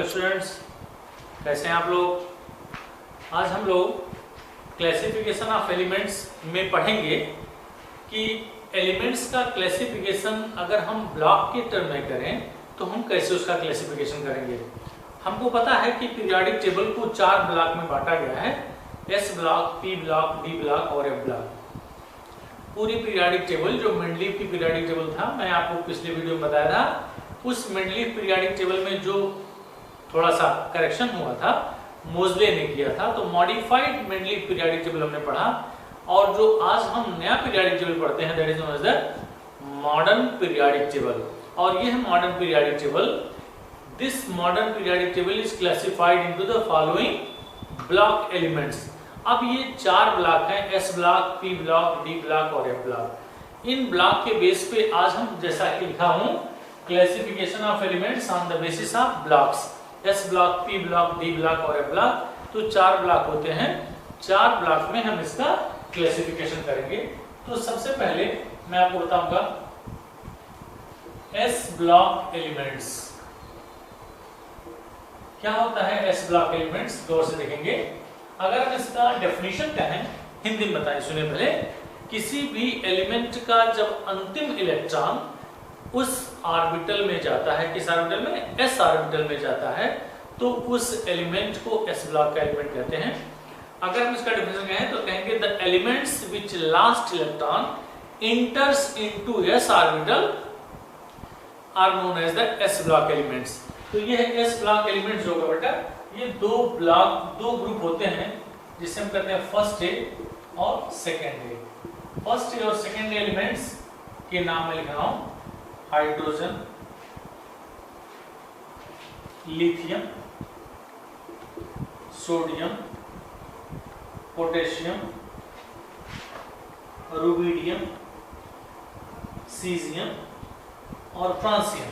Hello students, कैसे हैं आप लोग। आज हम लोग क्लासिफिकेशन ऑफ एलिमेंट्स में पढ़ेंगे कि एलिमेंट्स का क्लासिफिकेशन अगर हम ब्लॉक के टर्म में करें तो हम कैसे उसका क्लासिफिकेशन करेंगे। हमको पता है कि पीरियोडिक टेबल को 4 ब्लॉक में बांटा गया है, S block, P block, D block और एफ ब्लॉक। पूरी पीरियोडिक टेबल जो मेंडलीव की पीरियोडिक टेबल था, मैं आपको पिछले वीडियो में बताया था, उस मेंडलीव पीरियोडिक टेबल में जो थोड़ा सा करेक्शन हुआ था मोजले ने किया था, तो मॉडिफाइड मेंडलीव पीरियोडिक टेबल हमने पढ़ा। और जो आज हम नया पीरियोडिक टेबल पढ़ते हैं that is known as the modern periodic table. और यह modern periodic table, this modern periodic table is classified into the following block elements. अब ये 4 ब्लॉक हैं, S block, P block, D block और F block. इन block के base पे आज हम, जैसा कि लिखा हूं, classification of elements on the basis of blocks, S block, P block, D block और एफ ब्लॉक। तो 4 ब्लॉक होते हैं, 4 ब्लॉक में हम इसका क्लासिफिकेशन करेंगे। तो सबसे पहले मैं आपको बताऊंगा एस ब्लॉक एलिमेंट्स क्या होता है। एस ब्लॉक एलिमेंट्स गौर से देखेंगे। अगर हम इसका डेफिनेशन कहें, हिंदी में बताएं, सुनिए पहले। किसी भी एलिमेंट का जब अंतिम इलेक्ट्रॉन उस ऑर्बिटल में जाता है, किस ऑर्बिटल में, एस ऑर्बिटल में जाता है, तो उस एलिमेंट को एस ब्लॉक का एलिमेंट कहते हैं। अगर हम इसका डेफिनेशन कहें तो कहेंगे the elements which last electron enters into S orbital are known as the S block elements. तो ये है एस ब्लॉक एलिमेंट्स जो होगा बेटा, ये दो ग्रुप होते हैं जिसे हम कहते हैं फर्स्ट ए और सेकेंड ए। फर्स्ट ए और सेकेंड एलिमेंट्स के नाम में लिख रहा हूं, hydrogen, lithium, sodium, potassium, rubidium, caesium और फ्रांसियम।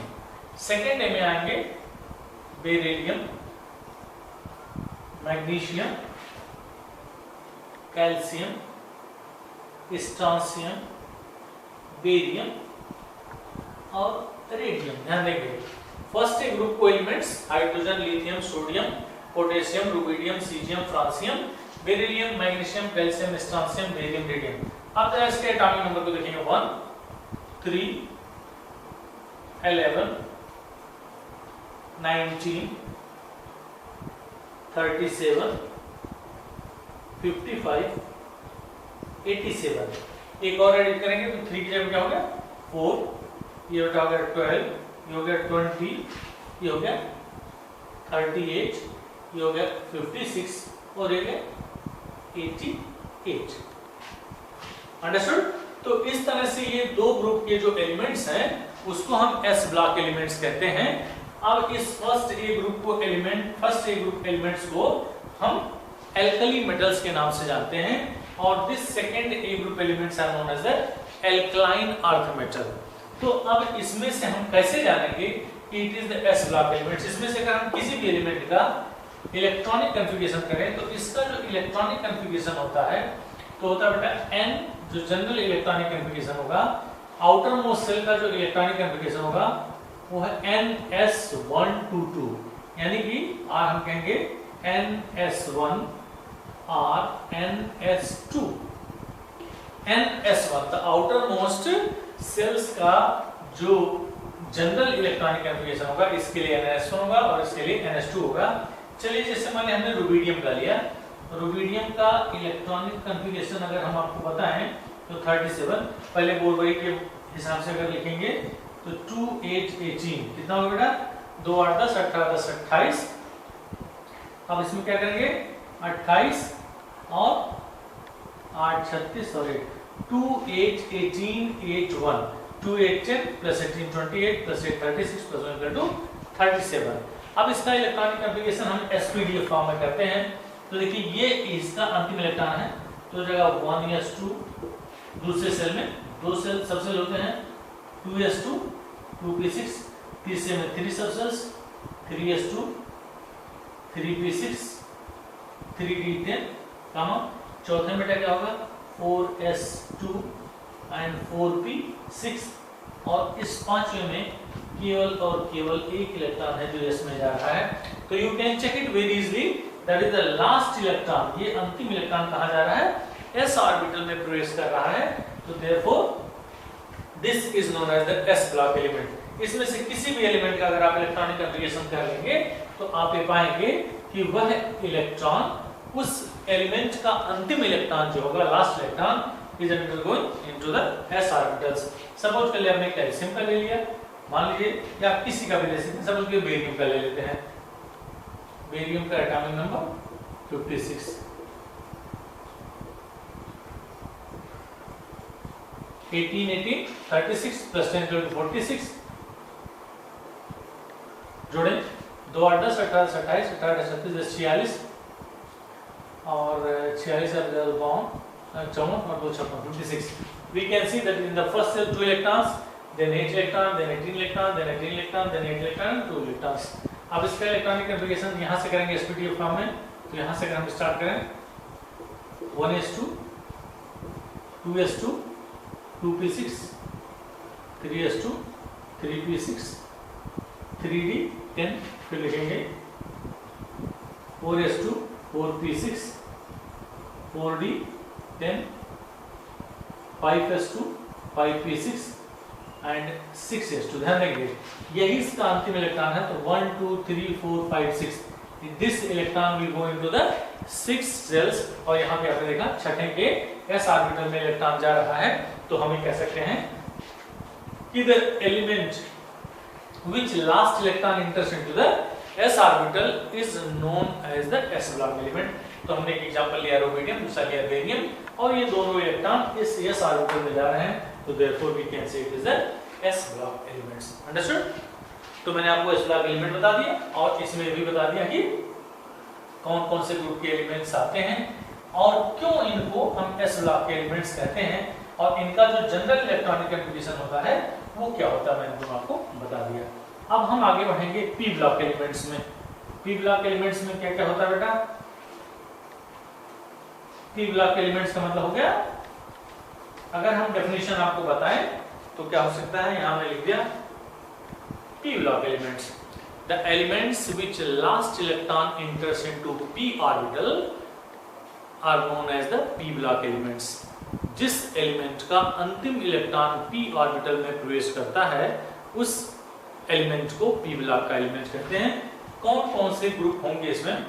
सेकेंड ए में आएंगे beryllium, magnesium, calcium, strontium, barium और रेडियम। ध्यान देंगे, फर्स्ट ए ग्रुप को elements hydrogen, lithium, sodium, potassium, rubidium, caesium, francium, beryllium, magnesium, calcium, strontium, barium, radium. अब जरा इसके एटॉमिक नंबर को देखेंगे, 1, 3, 11, 19, 37, 55, 87। एक और एडिट करेंगे तो 3 की जगह क्या हो गया 4, ये बेटा हो गया 12, ये हो गया 20, ये हो गया 38, ये हो गया 56 और ये गया 88। अंडरस्टूड। तो इस तरह से ये दो ग्रुप के जो एलिमेंट्स हैं उसको हम एस ब्लॉक एलिमेंट्स कहते हैं। अब इस फर्स्ट ए ग्रुप एलिमेंट्स को हम एल्कली मेटल्स के नाम से जानते हैं और this second A group elements are known as the alkaline earth metal. तो अब इसमें से हम कैसे जानेंगे कि it is the S block elements. इसमें से अगर हम किसी भी एलिमेंट का इलेक्ट्रॉनिक कन्फिगरेशन करें तो इसका जो इलेक्ट्रॉनिक कन्फिगरेशन होता है तो होता है बेटा एन, जो जनरल इलेक्ट्रॉनिक कन्फिगरेशन होगा। आउटर मोस्ट सेल का जो इलेक्ट्रॉनिक कन्फिगरेशन होगा वो है NS122, यानी कि हम कहेंगे NS1 और NS2। NS1 the outer most sales का जो जनरल इलेक्ट्रॉनिक कन्फिगरेशन होगा, इसके लिए NS1 होगा और इसके लिए NS2 होगा। चलिए, जैसे मान लिया हमने रुबिडियम का लिया, रुबिडियम का इलेक्ट्रॉनिक कन्फिगरेशन अगर हम आपको बताएं तो 37, पहले बोरवई के हिसाब से अगर लिखेंगे तो 2, 8, 18 कितना होगा बेटा, 2, 8, 10, 18, 10, 28। अब इसमें क्या करेंगे 28 और 8, 36 और 8, 2, 8, 18, 8, 1, 2, 8, 10 plus 18, 28 plus 8, 36 plus 1 equal to 37। अब इसका इलेक्ट्रॉनिक कन्फिगरेशन हम sp.d फॉर्म में करते हैं। तो देखिए, ये इसका अंतिम इलेक्ट्रॉन है, तो जगह 1s2, दूसरे सेल में 2 सेल सब सेल होते हैं, 2s2, 2p6, तीसरे में 3 सब सेल्स, 3s2, 3p6, 3d10, चौथे में क्या होगा 4s2 एंड 4p6 और इस पांचवें में केवल और केवल एक इलेक्ट्रॉन है जो एस में जा रहा है, तो you can check it very easily, that is the last electron, ये अंतिम इलेक्ट्रॉन कहा जा रहा है s ऑर्बिटल में प्रवेश कर रहा है, तो therefore this is known as the s block element. इसमें से किसी भी एलिमेंट का अगर आप इलेक्ट्रॉनिक कन्फिगरेशन कर लेंगे तो आप ये पाएंगे कि वह इलेक्ट्रॉन उस एलिमेंट का अंतिम इलेक्ट्रॉन जो होगा, last electron is undergoing into the s orbitals. Suppose कर लिया हमने कैल्शियम का ले लिया, मान लीजिए, या आप किसी का भी ले सकते हैं, सपोज कि बेरियम का ले लेते हैं, बेरियम का एटॉमिक नंबर 56, 18 18 36 प्लस 10 46, जोड़े 2 8 10 18 27 18 37 46 और 46 54 और 2 56 56। We can see that in the first cell 2 electrons, then 8 electron, then 18 electron, then 18 electron, then 8 electron, 2 electrons। अब इसका इलेक्ट्रॉनिक कन्फिगरेशन यहाँ से करेंगे sp2 फॉर्म में, तो यहाँ से अगर हम स्टार्ट करें 1s2 2s2 2p6 3s2 3p6 3d10, फिर लिखेंगे 4s2 4p6 4d10 5s2 5p6 and 6s2। ध्यान देंगे यही इसका अंतिम इलेक्ट्रॉन है, तो 1 2 3 4 5 6, this electron will go into the 6 shells, और यहाँ पे आपने देखा छठे के s ऑर्बिटल में इलेक्ट्रॉन जा रहा है, तो हम ये कह सकते हैं कि the element which last electron enters into the s orbital is known as the s block element। तो हमने एक एग्जांपल लिया रुबिडियम, दूसरा लिया बेरियम, और ये दोनों इलेक्ट्रॉन इस s ऑर्बिटल में जा रहे हैं, तो therefore we can say it is the s block elements। Understood? तो मैंने आपको s block element बता दिया, और इसमें भी बता दिया कि कौन कौन से ग्रुप के एलिमेंट्स आते हैं और क्यों इनको हम s block के एलिमेंट्स कहते हैं, और इनका जो जनरल इलेक्ट्रॉनिक कन्फिगरेशन होता है वो क्या होता है, मैंने आपको बता दिया। अब हम आगे बढ़ेंगे p ब्लॉक एलिमेंट्स में। p ब्लॉक एलिमेंट्स में क्या क्या होता है बेटा? p ब्लॉक एलिमेंट्स का मतलब हो गया, अगर हम डेफिनेशन आपको बताएं तो क्या हो सकता है, यहां मैं लिख दिया p block elements, the elements which last electron enters into p orbital are known as the p block elements. जिस एलिमेंट का अंतिम इलेक्ट्रॉन p ऑर्बिटल में प्रवेश करता है उस एलिमेंट को p ब्लॉक का एलिमेंट कहते हैं। कौन कौन से ग्रुप होंगे इसमें,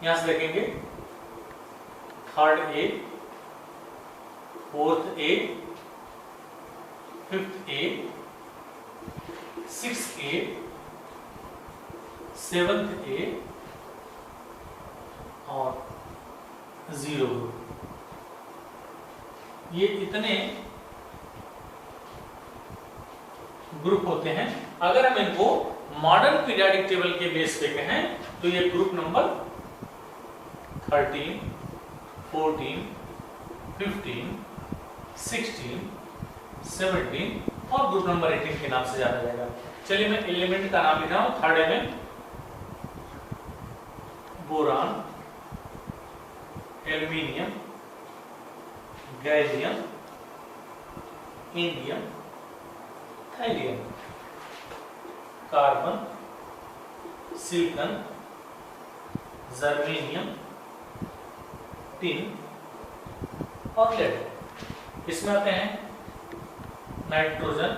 यहां से देखेंगे, third A, fourth A, fifth A, sixth A, seventh A और 0 ग्रुप। ये इतने ग्रुप होते हैं। अगर हम इनको मॉडर्न पीरियोडिक टेबल के बेस पे कहें तो ये ग्रुप नंबर 13, 14, 15, 16, 17 और ग्रुप नंबर 18 के नाम से जाना जाएगा। चलिए मैं एलिमेंट का नाम लिख रहा हूं। थर्ड में boron, aluminium, gallium, indium, thallium, carbon, silicon, germanium, tin और लेड। इसमें आते हैं नाइट्रोजन,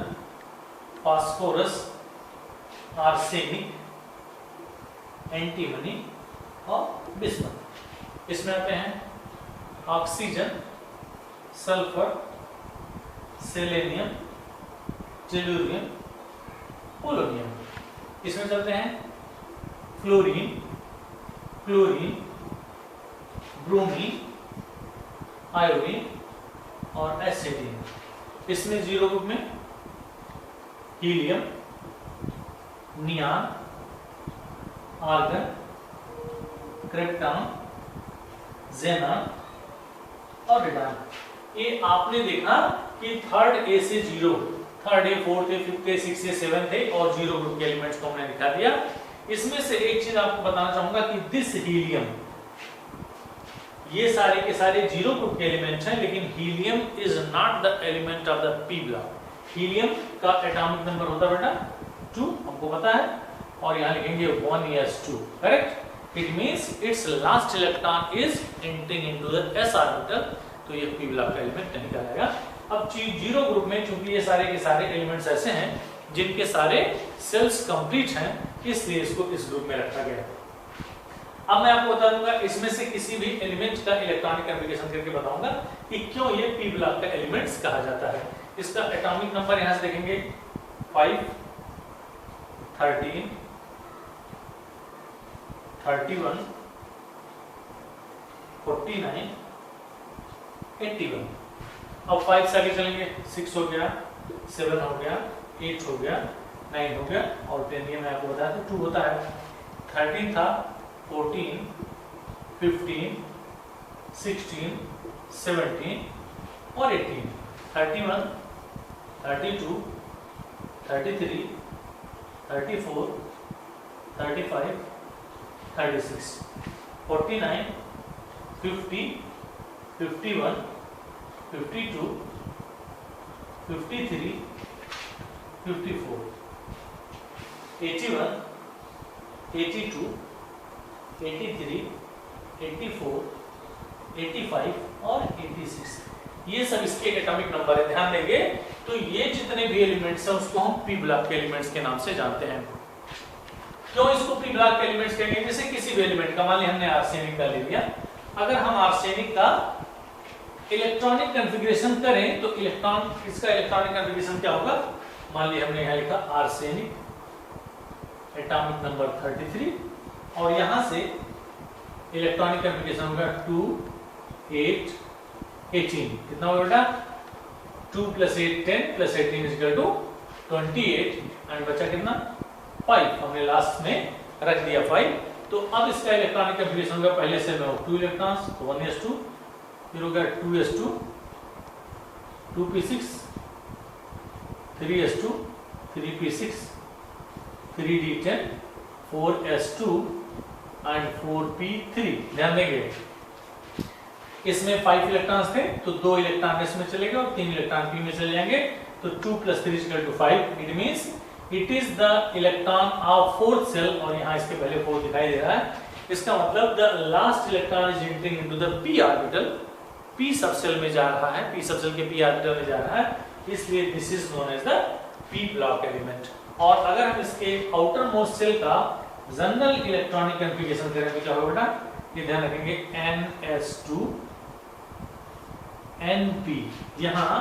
फास्फोरस, आर्सेनिक, एंटीमनी और बिस्मथ। इसमें आते हैं oxygen, sulphur, selenium, tellurium, polonium. इसमें चलते हैं फ्लोरीन, क्लोरीन, ब्रोमीन, आयोडीन और एसिटीन। इसमें 0 ग्रुप में हीलियम, नियान, आर्गन, क्रिप्टॉन, ज़ेनान और रेडान। ये आपने देखा कि थर्ड ए से 0, third A, fourth A, fifth A, sixth A, seventh A और 0 ग्रुप के एलिमेंट्स को हमने दिखा दिया। इसमें से एक चीज आपको बताना चाहूंगा कि दिस हीलियम, ये सारे के सारे 0 ग्रुप के एलिमेंट्स हैं, लेकिन helium is not the element of the p block. Helium का एटॉमिक नंबर होता है बेटा 2, हमको पता है, और यहाँ लिखेंगे 1s2, correct. It means it's last electron is entering into the s orbital, तो ये p ब्लॉक का एलिमेंट नहीं कहलाएगा। अब जीरो ग्रुप में चूंकि ये सारे के सारे एलिमेंट्स ऐसे हैं जिनके सारे सेल्स कंप्लीट हैं, इसलिए इसको इस ग्रुप में रखा गया है। अब मैं आपको बता दूंगा इसमें से किसी भी एलिमेंट का इलेक्ट्रॉनिक कॉन्फ़िगरेशन करके बताऊंगा कि क्यों ये p ब्लॉक का एलिमेंट्स कहा जाता है। इसका एटॉमिक नंबर यहां से देखेंगे 5, 13, 31, 49, 81। अब 5 से आगे चलेंगे, 6 हो गया, 7 हो गया, 8 हो गया, 9 हो गया और 10 ये मैं आपको बताया था 2 होता है। 13 था, 14, 15, 16, 17 और 18, 31, 32, 33, 34, 35, 36, 49, 50, 51, 52, 53, 54, 81, 82, 83, 84, 85 और 86, ये सब इसके एटॉमिक नंबर है। ध्यान देंगे तो ये जितने भी एलिमेंट्स हैं उसको हम p ब्लॉक के एलिमेंट्स के नाम से जानते हैं। क्यों इसको p ब्लॉक के एलिमेंट्स कहेंगे? जैसे किसी भी एलिमेंट का, मान लिया हमने आर्सेनिक का ले लिया, अगर हम आर्सेनिक का इलेक्ट्रॉनिक कॉन्फ़िगरेशन करें तो इसका इलेक्ट्रॉनिक कॉन्फ़िगरेशन क्या होगा? मान लिया हमने यहाँ लिखा आर्सेनिक, एटॉमिक नंबर 33 और यहां से इलेक्ट्रॉनिक कॉन्फ़िगरेशन होगा 2, 8, 18। कितना होगा बेटा? 2 + 8 10 + 18 = 28 एंड बचा कितना? 5। हमने लास्ट में रख दिया 5। तो अब इसका इलेक्ट्रॉनिक कॉन्फ़िगरेशन होगा, पहले से में 2 इलेक्ट्रॉन्स, 1s2, फिर होगा 2s2, 2p6, 3s2, 3p6, 3d10, 4s2 and 4p3। ध्यान देंगे इसमें 5 इलेक्ट्रॉन्स थे तो 2 इलेक्ट्रॉन इसमें चलेंगे और 3 इलेक्ट्रॉन p में चले जाएंगे, तो 2 + 3 = 5। It means it is the electron of fourth shell, और यहाँ इसके पहले 4 दिखाई दे रहा है, इसका मतलब the last electron is entering into the p orbital, p subshell में जा रहा है, p सबसेल के p ऑर्बिटल में जा रहा है, इसलिए this is known as the p block element. और अगर हम इसके आउटर मोस्ट सेल का जनरल इलेक्ट्रॉनिक कॉन्फ़िगरेशन करें तो क्या होगा बेटा? ये ध्यान रखेंगे ns2 np। यहाँ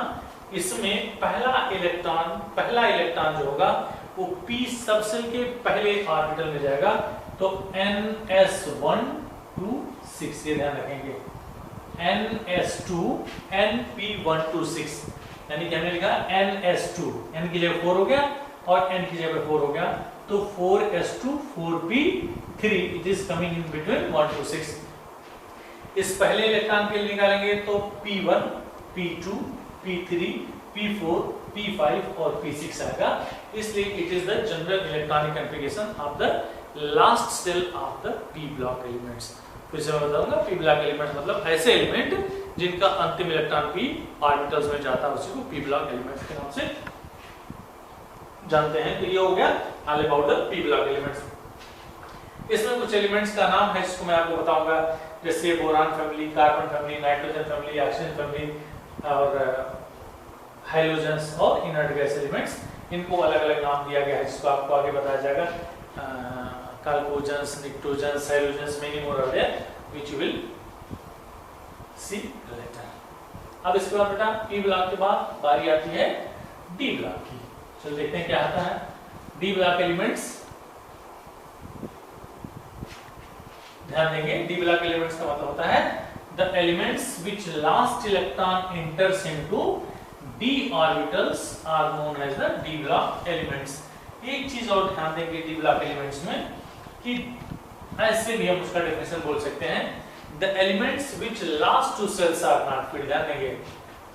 इसमें पहला इलेक्ट्रॉन जो होगा वो p सबसेल के पहले ऑर्बिटल में जाएगा, तो ns1 2 6, ये ध्यान रखेंगे ns2 np1 2 6, यानी कि हमने लिखा ns2, n की जगह 4 हो गया और n की जगह 4 हो गया, तो 4s2 4p3, it is coming in between 1 to 6। इस पहले इलेक्ट्रॉन के लिए निकालेंगे तो p1, p2, p3, p4, p5 और p6 आएगा, इसलिए it is the general electronic configuration of the last shell of the p block elements. फिर से मैं बताऊंगा, p ब्लॉक एलिमेंट्स मतलब ऐसे एलिमेंट जिनका अंतिम इलेक्ट्रॉन p ऑर्बिटल्स में जाता है, उसी को p ब्लॉक एलिमेंट्स के नाम से जानते हैं। तो ये हो गया all about the p block elements. इसमें कुछ एलिमेंट्स का नाम है जिसको मैं आपको बताऊंगा, जैसे boron family, carbon family, nitrogen family, oxygen family और हाइड्रोजन्स और इनर्ट गैस एलिमेंट्स। इनको अलग अलग नाम दिया गया है जिसको आपको आगे बताया जाएगा, carbogens, nitrogens, hydrogens, many more are there which you will see later. अब इसके बाद बेटा p ब्लॉक के बाद बारी आती है d ब्लॉक की। चलो देखते हैं क्या आता है d ब्लॉक एलिमेंट्स। ध्यान देंगे, d ब्लॉक एलिमेंट्स का मतलब होता है the elements which last electron enters into d orbitals are known as the d block elements। एक चीज और ध्यान देंगे d block elements में कि ऐसे भी हम उसका डेफिनेशन बोल सकते हैं, the elements which last two cells are not filled। ध्यान देंगे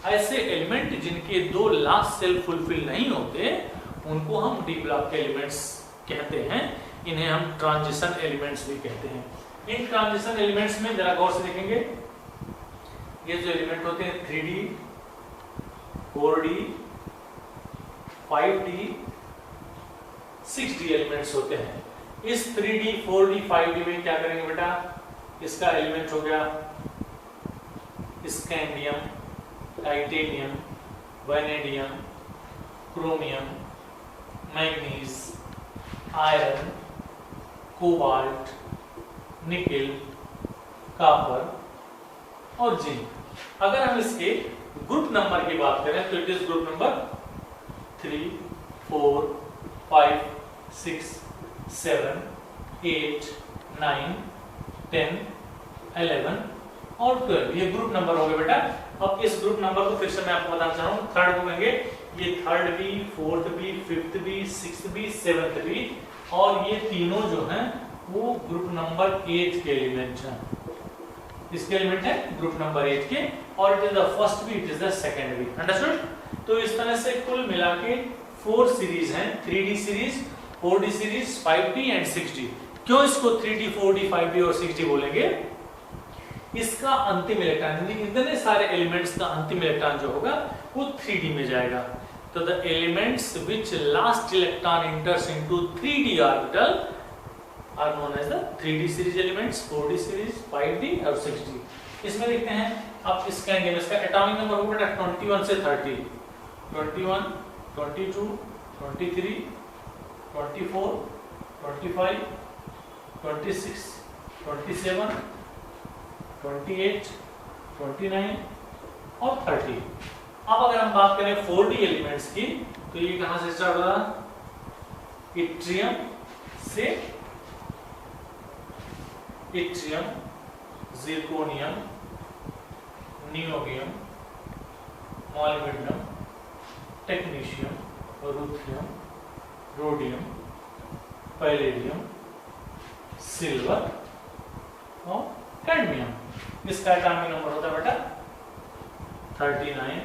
ऐसे एलिमेंट जिनके 2 लास्ट सेल फुलफिल नहीं होते उनको हम डी ब्लॉक के एलिमेंट्स कहते हैं, इन्हें हम ट्रांजिशन एलिमेंट्स भी कहते हैं। इन ट्रांजिशन एलिमेंट्स में जरा गौर से देखेंगे, ये जो एलिमेंट होते हैं 3D, 4D, 5D, 6D elements होते हैं। इस 3D 4D 5D में क्या करेंगे बेटा, इसका एलिमेंट हो गया scandium, titanium, vanadium, chromium, manganese, iron, cobalt, nickel, copper और जिंक। अगर हम इसके ग्रुप नंबर की बात करें तो इट इज ग्रुप नंबर 3, 4, 5, 6, 7, 8, 9, 10, 11 और 12, ये ग्रुप नंबर हो गए बेटा। अब इस ग्रुप नंबर को फिर से मैं आपको बताना चाह रहा हूँ, थर्ड को कहेंगे ये third B, fourth B, fifth B, sixth B, seventh B, और ये तीनों जो हैं वो ग्रुप नंबर 8 के एलिमेंट हैं। इसके एलिमेंट है ग्रुप नंबर 8 के, और it is the first B, it is the second B. Understood? तो इस तरह से कुल मिला के 4 सीरीज हैं, 3D series, 4D series, 5D and 6D। क्यों इसको 3D, 4D, 5D और 6D बोलेंगे? इसका अंतिम इलेक्ट्रॉन, इतने सारे एलिमेंट्स का अंतिम इलेक्ट्रॉन जो होगा वो 3D में जाएगा। तो the elements which last electron enters into 3D orbital are known as the 3D series elements, 4D series, 5D और 6D। इसमें देखते हैं अब स्कैंडियम, इसका एटॉमिक नंबर होगा 21 से 30, 21, 22, 23, 24, 25, 26, 27, 28, 29 और 30। अब अगर हम बात करें 4D एलिमेंट्स की तो ये कहां से स्टार्ट हो रहा? इट्रियम से, yttrium, zirconium, niobium, molybdenum, technetium, ruthenium, rhodium, palladium, silver और कैडमियम। इसका एटॉमिक नंबर होता है बेटा 39,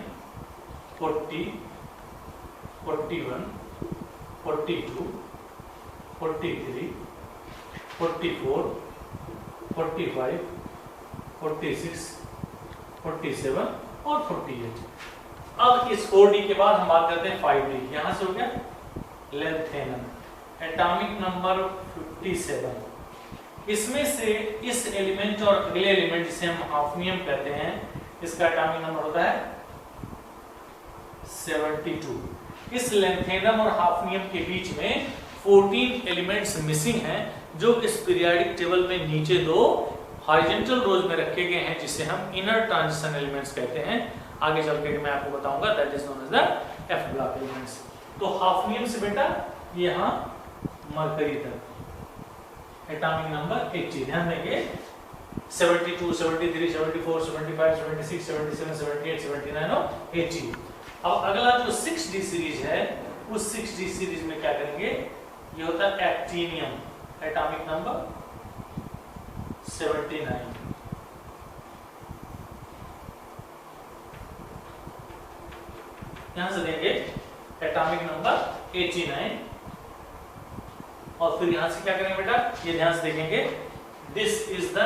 40, 41, 42, 43, 44, 45, 46, 47 और 48। अब इस 4D के बाद हम बात करते हैं 5D। यहां से हो गया लेंथेनम, एटॉमिक नंबर 57। इसमें से इस एलिमेंट और अगले एलिमेंट जिसे हम हाफनियम कहते हैं, इसका एटॉमिक नंबर होता है 72। इस लेंथेनम और हाफनियम के बीच में 14 एलिमेंट्स मिसिंग हैं, जो इस पीरियोडिक टेबल में नीचे 2 हॉरिजॉन्टल रोज में रखे गए हैं, जिसे हम इनर ट्रांजिशन एलिमेंट्स कहते हैं। आगे चल के मैं आपको बताऊंगा, that is known as the F block elements. तो हाफनियम से बेटा यहां मरकरी तक एटॉमिक नंबर 80, ध्यान देंगे 72, 73, 74, 75, 76, 77, 78, 79 और 80। अब अगला जो 6D सीरीज है, उस 6D सीरीज में क्या करेंगे, ये होता है एक्टिनियम, एटॉमिक नंबर 79। यहां से देंगे एटॉमिक नंबर 89, और फिर यहां से क्या करेंगे बेटा, ये ध्यान से देखेंगे, दिस इज द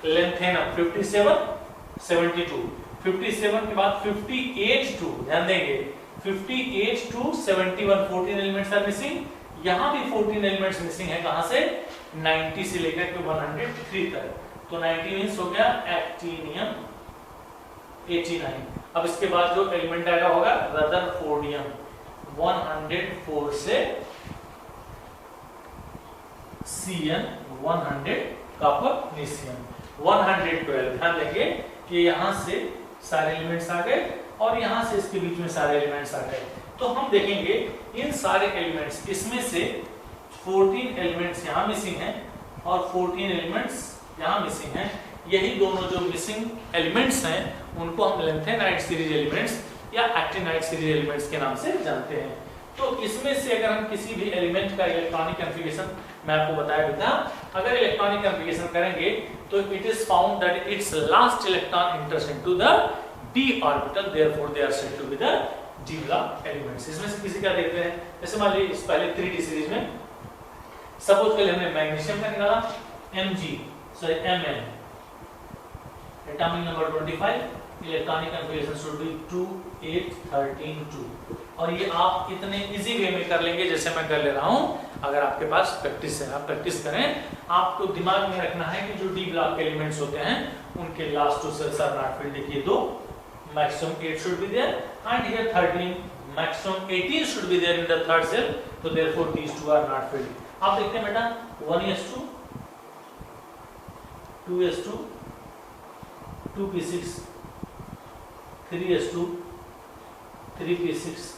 लेंथेनम 57, 72, 57 के बाद 58 टू, ध्यान देंगे 58 टू 71, 14 एलिमेंट्स आर मिसिंग। यहां भी 14 एलिमेंट्स मिसिंग है, कहां से? 90 से लेकर के 103 तक। तो 90 मींस हो गया एक्टिनियम 89। अब इसके बाद जो एलिमेंट आएगा होगा रदरफोर्डियम 104 से Cn 100, कॉपरनीशियम 112। ध्यान देंगे कि यहां से सारे एलिमेंट्स आ गए और यहां से इसके बीच में सारे एलिमेंट्स आ गए। तो हम देखेंगे इन सारे एलिमेंट्स, इसमें से 14 एलिमेंट्स यहां मिसिंग हैं और 14 एलिमेंट्स यहां मिसिंग हैं। यही दोनों जो मिसिंग एलिमेंट्स हैं उनको हम लेंथेनाइट सीरीज एलिमेंट्स या एक्टिनाइट सीरीज एलिमेंट्स के नाम से जानते हैं। तो इसमें से अगर हम किसी भी एलिमेंट का इलेक्ट्रॉनिक कॉन्फ़िगरेशन, मैं आपको बताया भी था, अगर इलेक्ट्रॉनिक कॉन्फ़िगरेशन करेंगे तो it is found that its last electron enters into the d orbital, therefore they are said to be the d block elements. इसमें से किसी क्या देखते हैं, जैसे मान लीजिए इस पहले 3D सीरीज में सपोज पहले हमने मैग्नीशियम का निकाला Mn, atomic number 25, electronic configuration should be 2 8 13 2। और ये आप इतने इजी वे में कर लेंगे जैसे मैं कर ले रहा हूं, अगर आपके पास प्रैक्टिस है। आप प्रैक्टिस करें। आपको दिमाग में रखना है कि जो डी ब्लॉक के एलिमेंट्स होते हैं उनके last two shells are not filled. देखिए 2 maximum 8 should be there and here 13 maximum 18 should be there in the third cell, so therefore these two are not filled। आप देखते हैं बेटा 1s2 2s2 2p6 3s2 3p6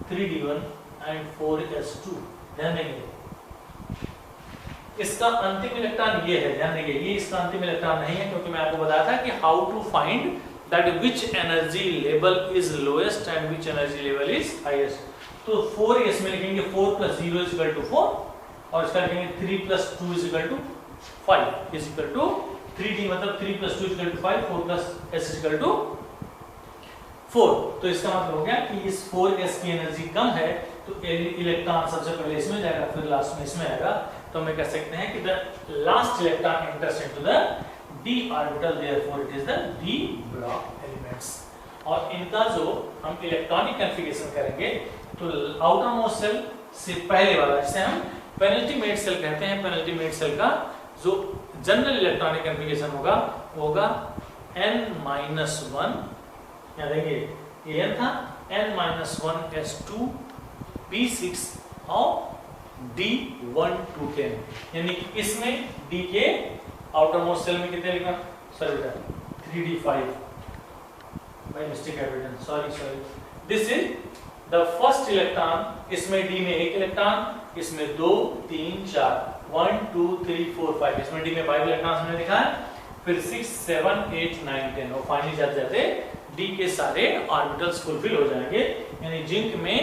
3d1 and 4s2। ध्यान देंगे इसका अंतिम electron ये है। ध्यान देंगे ये इसका अंतिम इलेक्ट्रॉन नहीं है, क्योंकि मैं आपको बताया था कि how to find that which energy level is lowest and which energy level is highest। तो 4 इसमें लिखेंगे 4 plus 0 is equal to 4 और इसका लिखेंगे 3 plus 2 is equal to 5 is equal to 3d, मतलब 3 plus 2 is equal to 5, 4 plus s is equal to 4। तो इसका मतलब हो गया कि इस 4s की एनर्जी कम है, तो इलेक्ट्रॉन सबसे पहले इसमें जाएगा फिर लास्ट में इसमें आएगा। तो हम कह सकते हैं कि the last electron enters into the d orbital, therefore it is the d block elements। और इनका जो हम इलेक्ट्रॉनिक कॉन्फ़िगरेशन करेंगे तो आउटर मोस्ट सेल से पहले वाला जिसे हम पेनल्टीमेट सेल कहते हैं, पेनल्टीमेट सेल का जो जनरल इलेक्ट्रॉनिक कॉन्फ़िगरेशन होगा वो होगा n-1, याद रखिए ये n था, n-1s2 p6 और d1 to 10। यानी कि इसमें d के आउटर मोस्ट सेल में कितने लिखा, सॉरी बेटा 3d5 बाय मिस्टेक है बेटा, sorry this is the first electron. इसमें d में एक इलेक्ट्रॉन, इसमें 2 3 4 1 2 3 4 5, इसमें d में 5 इलेक्ट्रॉन हमने लिखा है, फिर 6 7 8 9 10 और फाइनली जाते जाते d के सारे ऑर्बिटल्स फुलफिल हो जाएंगे। यानी जिंक में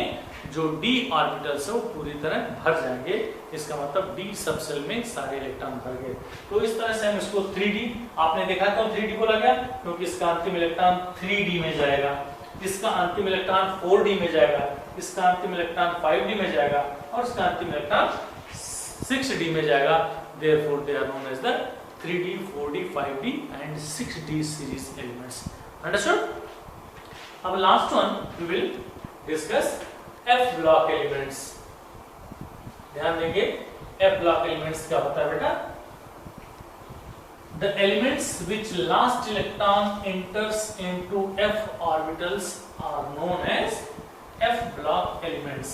जो d ऑर्बिटल्स है वो पूरी तरह भर जाएंगे। इसका मतलब d सब सेल में सारे इलेक्ट्रॉन भर गए। तो इस तरह से हम इसको 3d, आपने देखा क्यों 3d बोला गया, क्योंकि इसका अंतिम इलेक्ट्रॉन 3d में जाएगा, इसका अंतिम इलेक्ट्रॉन 4d में जाएगा, इसका अंतिम इलेक्ट्रॉन 5d में जाएगा और इसका अंतिम इलेक्ट्रॉन 6d में जाएगा। Therefore they are known as the 3d 4d 5d and 6d series elements। Understood? अब last one we will discuss F block elements। ध्यान देंगे F block elements क्या होता है बेटा, the elements which last electron enters into F orbitals are known as F block elements।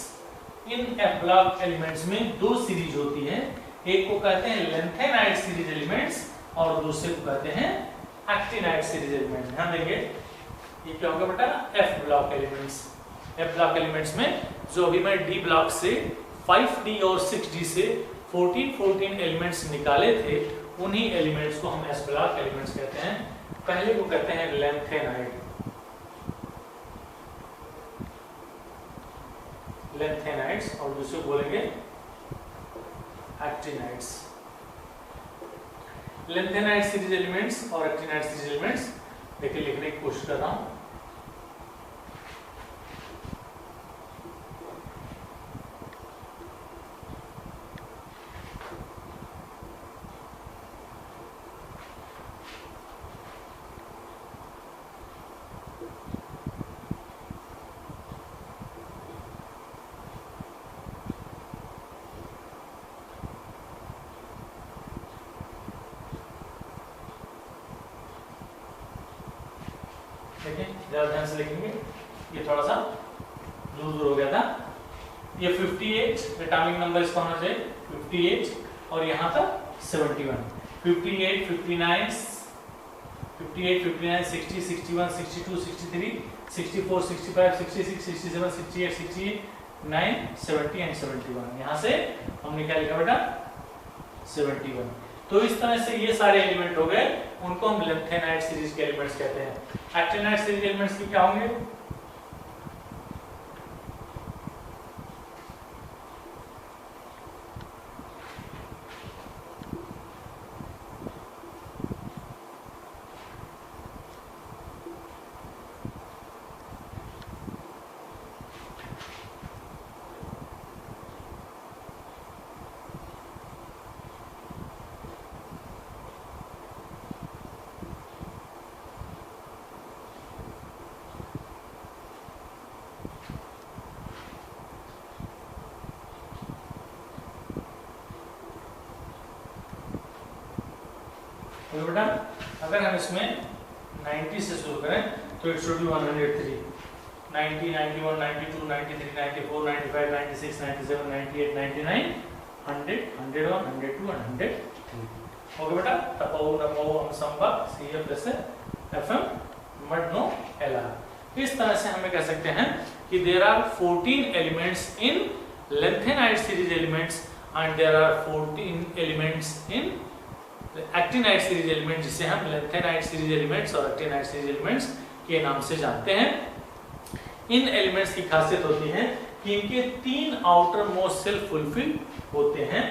In F block elements में दो series होती है, एक को कहते हैं लेंथेनाइड सीरीज एलिमेंट्स और दूसरे को कहते हैं एक्टिनाइड सीरीज एलिमेंट्स। ध्यान देंगे ये क्या होगा बेटा, F block elements। F block elements में जो अभी मैं D ब्लॉक से 5D और 6D से 14 एलिमेंट्स निकाले थे, उन्हीं एलिमेंट्स को हम S ब्लॉक एलिमेंट्स कहते हैं। पहले को कहते हैं लेंथेनाइड्स और दूसरे को बोलेंगे एक्टिनाइड्स। लेंथेनाइड सीरीज एलिमेंट्स और एक्टिनाइड सीरीज एलिमेंट्स देखिए लिखने की कोशिश कर रहा हूं। ध्यान से लिखेंगे, ये थोड़ा सा दूर हो गया था। ये 58 एटॉमिक नंबर इसका होना चाहिए 58 और यहाँ पर 71 58 59 60 61 62 63 64 65 66 67 68 69 70 एंड 71। यहाँ से हमने क्या लिखा बेटा 71। तो इस तरह से ये सारे एलिमेंट हो गए, उनको हम लेंथेनाइड सीरीज के एलिमेंट्स कहते हैं। एक्टिनाइड सीरीज एलिमेंट्स की क्या होंगे, तो बेटा अगर हम इसमें 90 से शुरू करें तो it should be 103, 90, 91, 92, 93, 94, 95, 96, 97, 98, 99, 100, 101, 102 and 103. Okay बेटा, तपाओ नपाओ हम संबा CF से FM मड नो LR। इस तरह से हमें कह सकते हैं कि there are 14 elements in lengthenite series elements and there are 14 elements in actinide series element, जिसे हम lengthenite सीरीज एलिमेंट्स और एक्टिनाइट सीरीज एलिमेंट्स के नाम से जानते हैं। इन एलिमेंट्स की खासियत होती है कि इनके 3 आउटर मोस्ट सेल्फ फुलफिल होते हैं,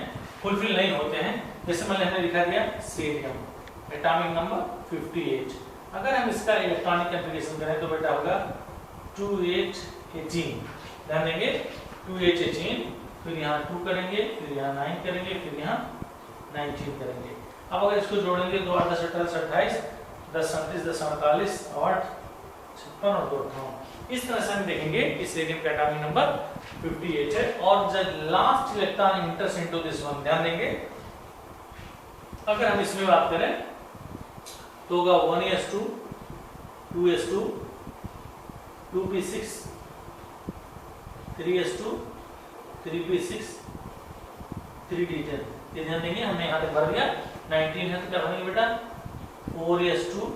फुलफिल नहीं होते हैं। जैसे मैंने हमने लिखा दिया सीरियम, एटॉमिक नंबर 58। अगर हम इसका इलेक्ट्रॉनिक कॉन्फ़िगरेशन करें तो बेटा होगा 2H18। ध्यान देंगे 2H18, फिर यहाँ 2 करेंगे, फिर यहाँ 9 करेंगे, फिर यहाँ 19 करेंगे। अब अगर इसको जोड़ेंगे तो 8 10 18 28 10 37 10 48 8 56 और 2 58। इस तरह से हम देखेंगे कि सीरियम का एटॉमिक नंबर 58 है। और जब last electron enters into this one, ध्यान देंगे अगर हम इसमें बात करें तो होगा 1s2 2s2 2p6 3s2 3p6 3d10। ये ध्यान देंगे, हमने यहाँ तक भर दिया। 19 है तो क्या बनेंगे बेटा 4s2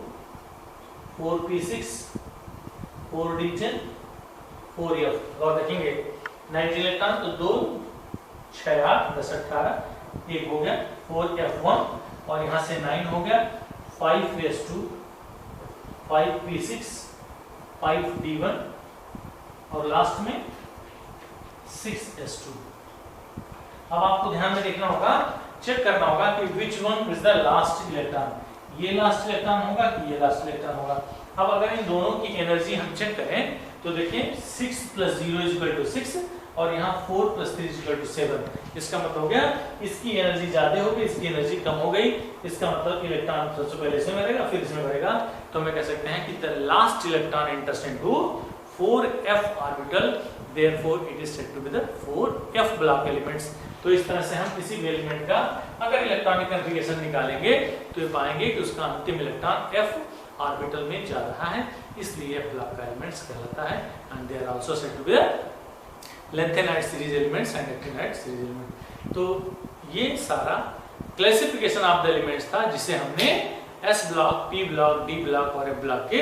4p6 4d10 4f। और देखेंगे 19 इलेक्ट्रॉन तो 2 6 8 10 18 एक हो गया 4f1 और यहाँ से 9 हो गया 5s2 5p6 5d1 और लास्ट में 6s2। अब आपको ध्यान में देखना होगा, चेक करना होगा कि which one is the last electron, ये लास्ट इलेक्ट्रॉन होगा कि ये लास्ट इलेक्ट्रॉन होगा। अब अगर इन दोनों की एनर्जी हम चेक करें तो देखिए 6 + 0 = 6 और यहाँ 4 + 3 = 7। इसका मतलब हो गया इसकी एनर्जी ज्यादा हो गई, इसकी एनर्जी कम हो गई। इसका मतलब इलेक्ट्रॉन सबसे पहले इसमें भरेगा फिर इसमें भरेगा। तो हम कह सकते हैं कि the last electron enters into 4f orbital, therefore it is said to be the 4f block elements. तो इस तरह से हम किसी भी एलिमेंट का अगर इलेक्ट्रॉनिक कॉन्फ़िगरेशन निकालेंगे तो ये पाएंगे कि उसका अंतिम इलेक्ट्रॉन f ऑर्बिटल में जा रहा है, इसलिए f ब्लॉक का एलिमेंट्स कहलाता है। And they are also said to be the lengthenite series elements एंड actinide सीरीज एलिमेंट। तो ये सारा क्लासिफिकेशन ऑफ द एलिमेंट्स था जिसे हमने s block, p block, d block और f ब्लॉक के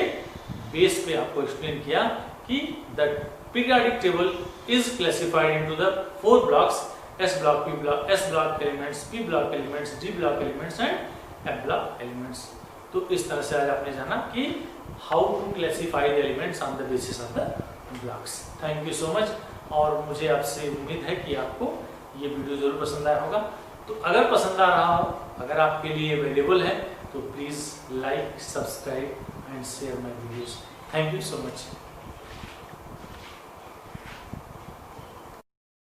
बेस पे आपको एक्सप्लेन किया कि the periodic table is classified into the 4 blocks S block, P block, S block elements, P block elements, D block elements and F block elements। तो इस तरह से आज आपने जाना कि how to classify the elements on the basis of the blocks। Thank you so much। और मुझे आपसे उम्मीद है कि आपको ये वीडियो जरूर पसंद आया होगा। तो अगर पसंद आ रहा हो, अगर आपके लिए अवेलेबल है तो please like, subscribe and share my videos. Thank you so much.